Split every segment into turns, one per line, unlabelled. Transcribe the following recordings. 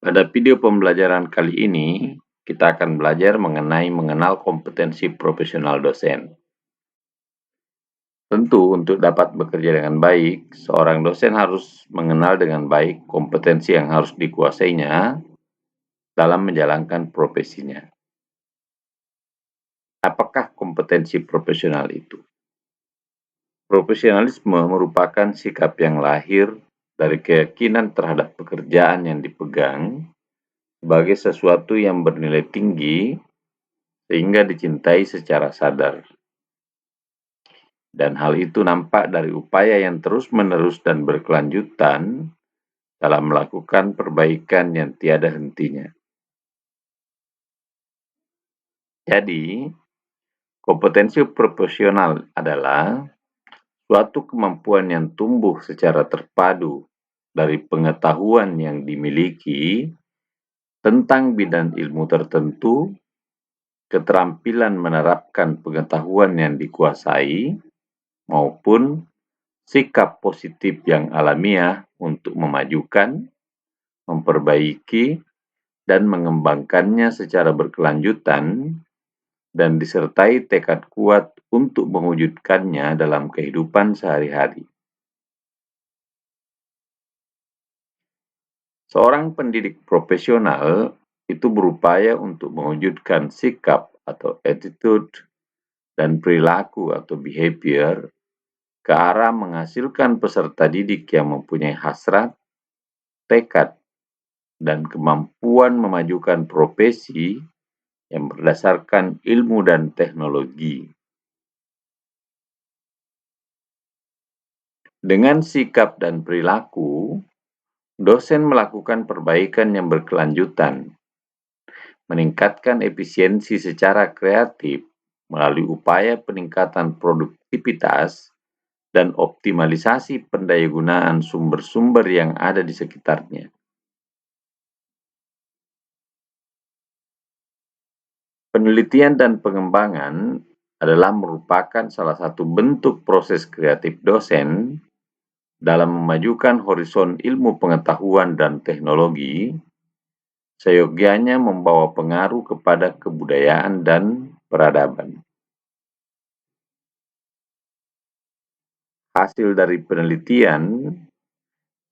Pada video pembelajaran kali ini, kita akan belajar mengenal kompetensi profesional dosen. Tentu, untuk dapat bekerja dengan baik, seorang dosen harus mengenal dengan baik kompetensi yang harus dikuasainya dalam menjalankan profesinya. Apakah kompetensi profesional itu? Profesionalisme merupakan sikap yang lahir dari keyakinan terhadap pekerjaan yang dipegang sebagai sesuatu yang bernilai tinggi sehingga dicintai secara sadar. Dan hal itu nampak dari upaya yang terus-menerus dan berkelanjutan dalam melakukan perbaikan yang tiada hentinya. Jadi, kompetensi profesional adalah suatu kemampuan yang tumbuh secara terpadu dari pengetahuan yang dimiliki tentang bidang ilmu tertentu, keterampilan menerapkan pengetahuan yang dikuasai, maupun sikap positif yang alamiah untuk memajukan, memperbaiki, dan mengembangkannya secara berkelanjutan, dan disertai tekad kuat untuk mewujudkannya dalam kehidupan sehari-hari. Seorang pendidik profesional itu berupaya untuk mewujudkan sikap atau attitude dan perilaku atau behavior ke arah menghasilkan peserta didik yang mempunyai hasrat, tekad, dan kemampuan memajukan profesi yang berdasarkan ilmu dan teknologi. Dengan sikap dan perilaku, dosen melakukan perbaikan yang berkelanjutan, meningkatkan efisiensi secara kreatif melalui upaya peningkatan produktivitas dan optimalisasi pendayagunaan sumber-sumber yang ada di sekitarnya. Penelitian dan pengembangan adalah merupakan salah satu bentuk proses kreatif dosen dalam memajukan horizon ilmu pengetahuan dan teknologi, seyogianya membawa pengaruh kepada kebudayaan dan peradaban. Hasil dari penelitian,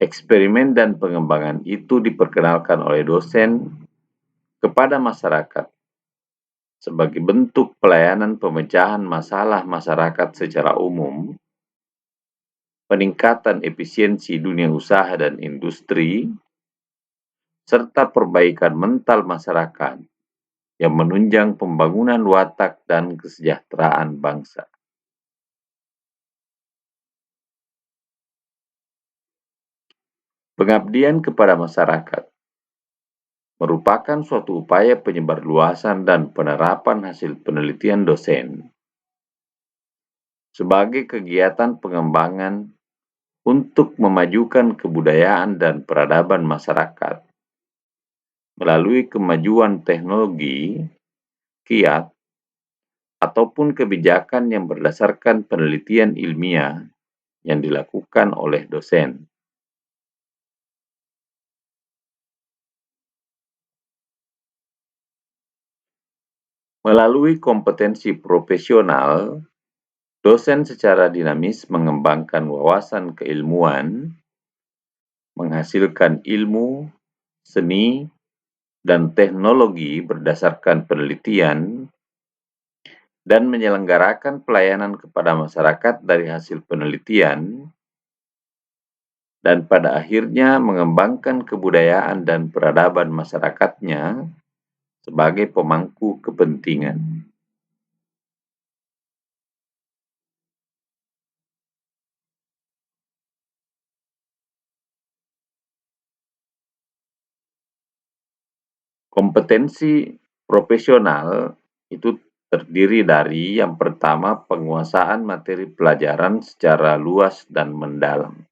eksperimen dan pengembangan itu diperkenalkan oleh dosen kepada masyarakat sebagai bentuk pelayanan pemecahan masalah masyarakat secara umum, peningkatan efisiensi dunia usaha dan industri, serta perbaikan mental masyarakat yang menunjang pembangunan watak dan kesejahteraan bangsa. Pengabdian kepada masyarakat merupakan suatu upaya penyebarluasan dan penerapan hasil penelitian dosen sebagai kegiatan pengembangan untuk memajukan kebudayaan dan peradaban masyarakat melalui kemajuan teknologi, kiat, ataupun kebijakan yang berdasarkan penelitian ilmiah yang dilakukan oleh dosen. Melalui kompetensi profesional, dosen secara dinamis mengembangkan wawasan keilmuan, menghasilkan ilmu, seni, dan teknologi berdasarkan penelitian, dan menyelenggarakan pelayanan kepada masyarakat dari hasil penelitian, dan pada akhirnya mengembangkan kebudayaan dan peradaban masyarakatnya sebagai pemangku kepentingan. Kompetensi profesional itu terdiri dari yang pertama penguasaan materi pelajaran secara luas dan mendalam.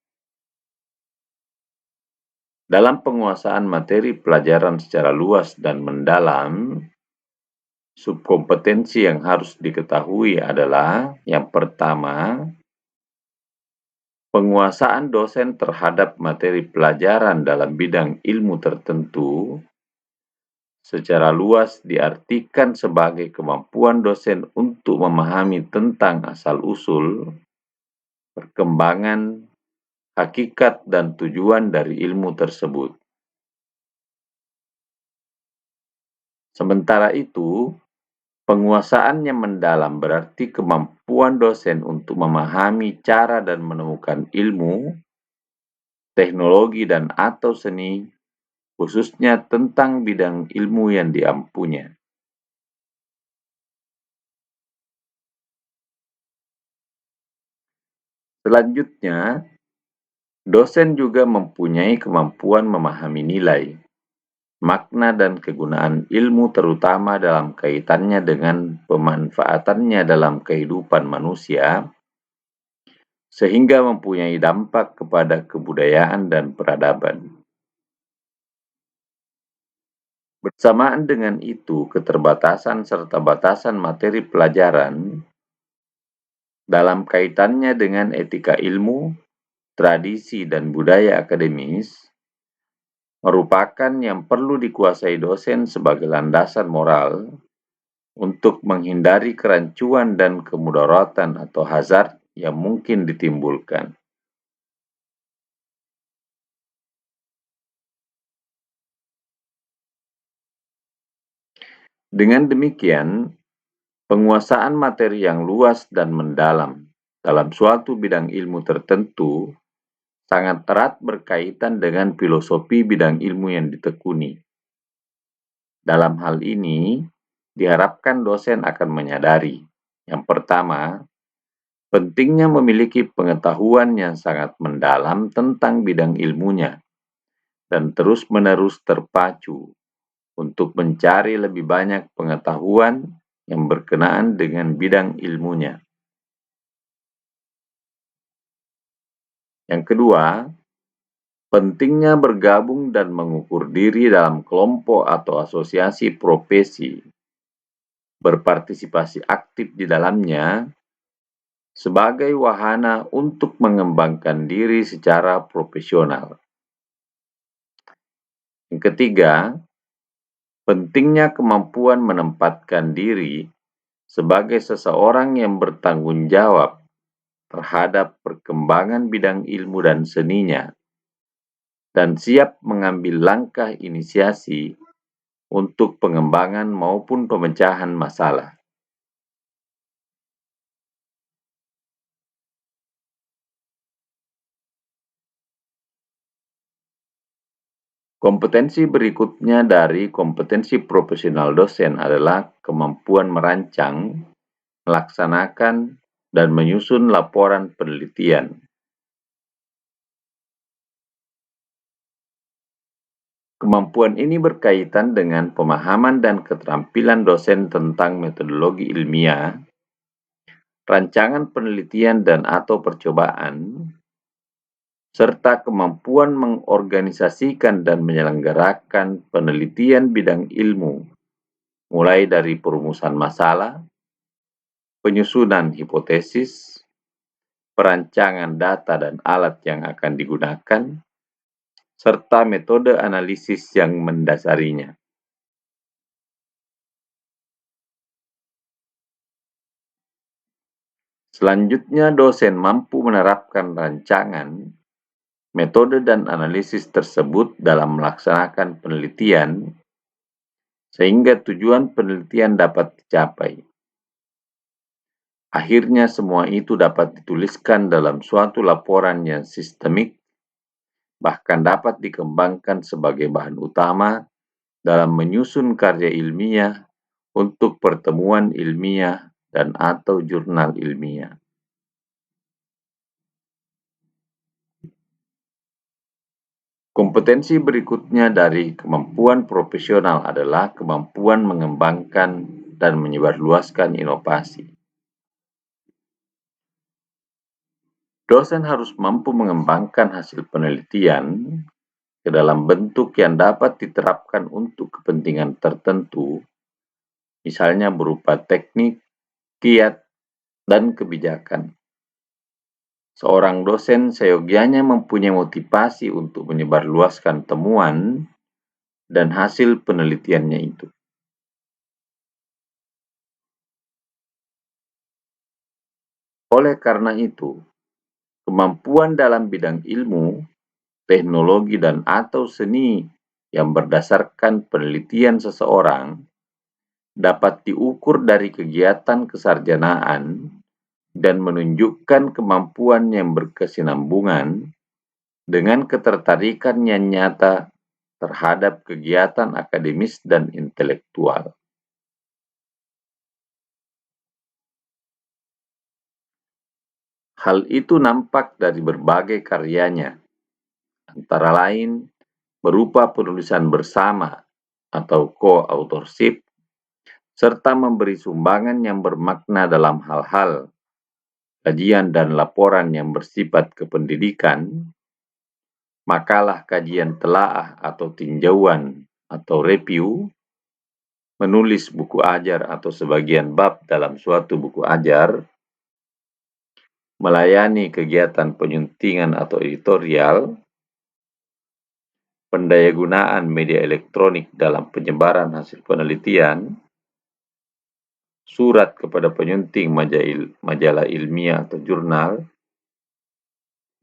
Dalam penguasaan materi pelajaran secara luas dan mendalam, subkompetensi yang harus diketahui adalah yang pertama, Penguasaan dosen terhadap materi pelajaran dalam bidang ilmu tertentu secara luas diartikan sebagai kemampuan dosen untuk memahami tentang asal-usul, perkembangan, hakikat, dan tujuan dari ilmu tersebut. Sementara itu, penguasaan yang mendalam berarti kemampuan dosen untuk memahami cara dan menemukan ilmu, teknologi, dan/atau seni, khususnya tentang bidang ilmu yang diampunya. Selanjutnya, dosen juga mempunyai kemampuan memahami nilai, makna, dan kegunaan ilmu terutama dalam kaitannya dengan pemanfaatannya dalam kehidupan manusia, sehingga mempunyai dampak kepada kebudayaan dan peradaban. Bersamaan dengan itu, keterbatasan serta batasan materi pelajaran dalam kaitannya dengan etika ilmu, tradisi, dan budaya akademis merupakan yang perlu dikuasai dosen sebagai landasan moral untuk menghindari kerancuan dan kemudaratan atau hazard yang mungkin ditimbulkan. Dengan demikian, penguasaan materi yang luas dan mendalam dalam suatu bidang ilmu tertentu sangat erat berkaitan dengan filosofi bidang ilmu yang ditekuni. Dalam hal ini, diharapkan dosen akan menyadari, yang pertama, pentingnya memiliki pengetahuan yang sangat mendalam tentang bidang ilmunya dan terus-menerus terpacu untuk mencari lebih banyak pengetahuan yang berkenaan dengan bidang ilmunya. Yang kedua, pentingnya bergabung dan mengukur diri dalam kelompok atau asosiasi profesi, berpartisipasi aktif di dalamnya sebagai wahana untuk mengembangkan diri secara profesional. Yang ketiga, pentingnya kemampuan menempatkan diri sebagai seseorang yang bertanggung jawab terhadap perkembangan bidang ilmu dan seninya, dan siap mengambil langkah inisiasi untuk pengembangan maupun pemecahan masalah. Kompetensi berikutnya dari kompetensi profesional dosen adalah kemampuan merancang, melaksanakan, dan menyusun laporan penelitian. Kemampuan ini berkaitan dengan pemahaman dan keterampilan dosen tentang metodologi ilmiah, rancangan penelitian dan/atau percobaan, serta kemampuan mengorganisasikan dan menyelenggarakan penelitian bidang ilmu, mulai dari perumusan masalah, penyusunan hipotesis, perancangan data dan alat yang akan digunakan, serta metode analisis yang mendasarinya. Selanjutnya, dosen mampu menerapkan rancangan, metode, dan analisis tersebut dalam melaksanakan penelitian, sehingga tujuan penelitian dapat dicapai. Akhirnya, semua itu dapat dituliskan dalam suatu laporan yang sistemik, bahkan dapat dikembangkan sebagai bahan utama dalam menyusun karya ilmiah untuk pertemuan ilmiah dan/atau jurnal ilmiah. Kompetensi berikutnya dari kemampuan profesional adalah kemampuan mengembangkan dan menyebarluaskan inovasi. Dosen harus mampu mengembangkan hasil penelitian ke dalam bentuk yang dapat diterapkan untuk kepentingan tertentu, misalnya berupa teknik, kiat, dan kebijakan. Seorang dosen seyogianya mempunyai motivasi untuk menyebarluaskan temuan dan hasil penelitiannya itu. Oleh karena itu, kemampuan dalam bidang ilmu, teknologi dan/atau seni yang berdasarkan penelitian seseorang dapat diukur dari kegiatan kesarjanaan dan menunjukkan kemampuan yang berkesinambungan dengan ketertarikan yang nyata terhadap kegiatan akademis dan intelektual. Hal itu nampak dari berbagai karyanya, antara lain berupa penulisan bersama atau co-authorship, serta memberi sumbangan yang bermakna dalam hal-hal kajian dan laporan yang bersifat kependidikan, makalah kajian telaah atau tinjauan atau review, menulis buku ajar atau sebagian bab dalam suatu buku ajar, melayani kegiatan penyuntingan atau editorial, pendayagunaan media elektronik dalam penyebaran hasil penelitian, surat kepada penyunting majalah ilmiah atau jurnal,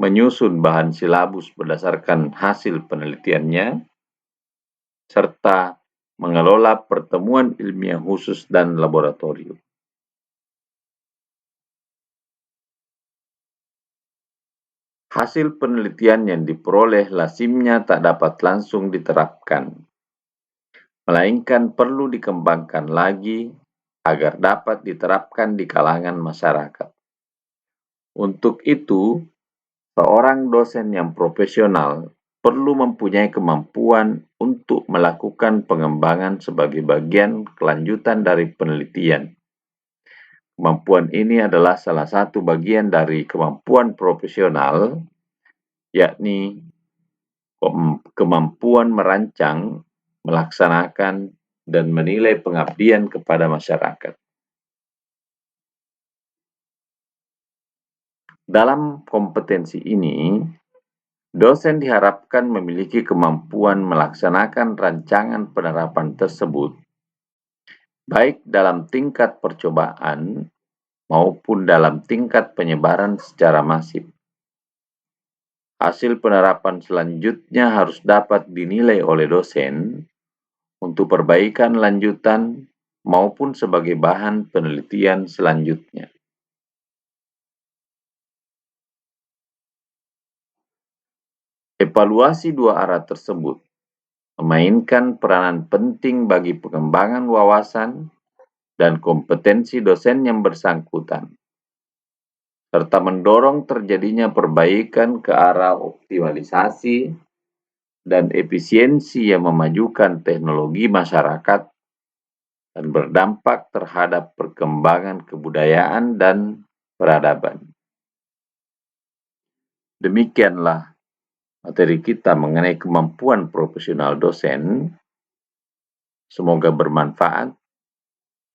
menyusun bahan silabus berdasarkan hasil penelitiannya, serta mengelola pertemuan ilmiah khusus dan laboratorium. Hasil penelitian yang diperoleh lazimnya tak dapat langsung diterapkan, melainkan perlu dikembangkan lagi agar dapat diterapkan di kalangan masyarakat. Untuk itu, seorang dosen yang profesional perlu mempunyai kemampuan untuk melakukan pengembangan sebagai bagian kelanjutan dari penelitian. Kemampuan ini adalah salah satu bagian dari kemampuan profesional, yakni kemampuan merancang, melaksanakan, dan menilai pengabdian kepada masyarakat. Dalam kompetensi ini, dosen diharapkan memiliki kemampuan melaksanakan rancangan penerapan tersebut, baik dalam tingkat percobaan maupun dalam tingkat penyebaran secara masif. Hasil penerapan selanjutnya harus dapat dinilai oleh dosen untuk perbaikan lanjutan maupun sebagai bahan penelitian selanjutnya. Evaluasi dua arah tersebut memainkan peranan penting bagi pengembangan wawasan dan kompetensi dosen yang bersangkutan, serta mendorong terjadinya perbaikan ke arah optimalisasi dan efisiensi yang memajukan teknologi masyarakat dan berdampak terhadap perkembangan kebudayaan dan peradaban. Demikianlah materi kita mengenai kemampuan profesional dosen. Semoga bermanfaat,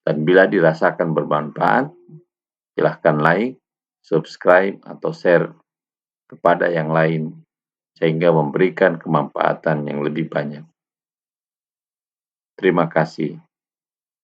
dan bila dirasakan bermanfaat, silahkan like, subscribe, atau share kepada yang lain sehingga memberikan kemanfaatan yang lebih banyak. Terima kasih.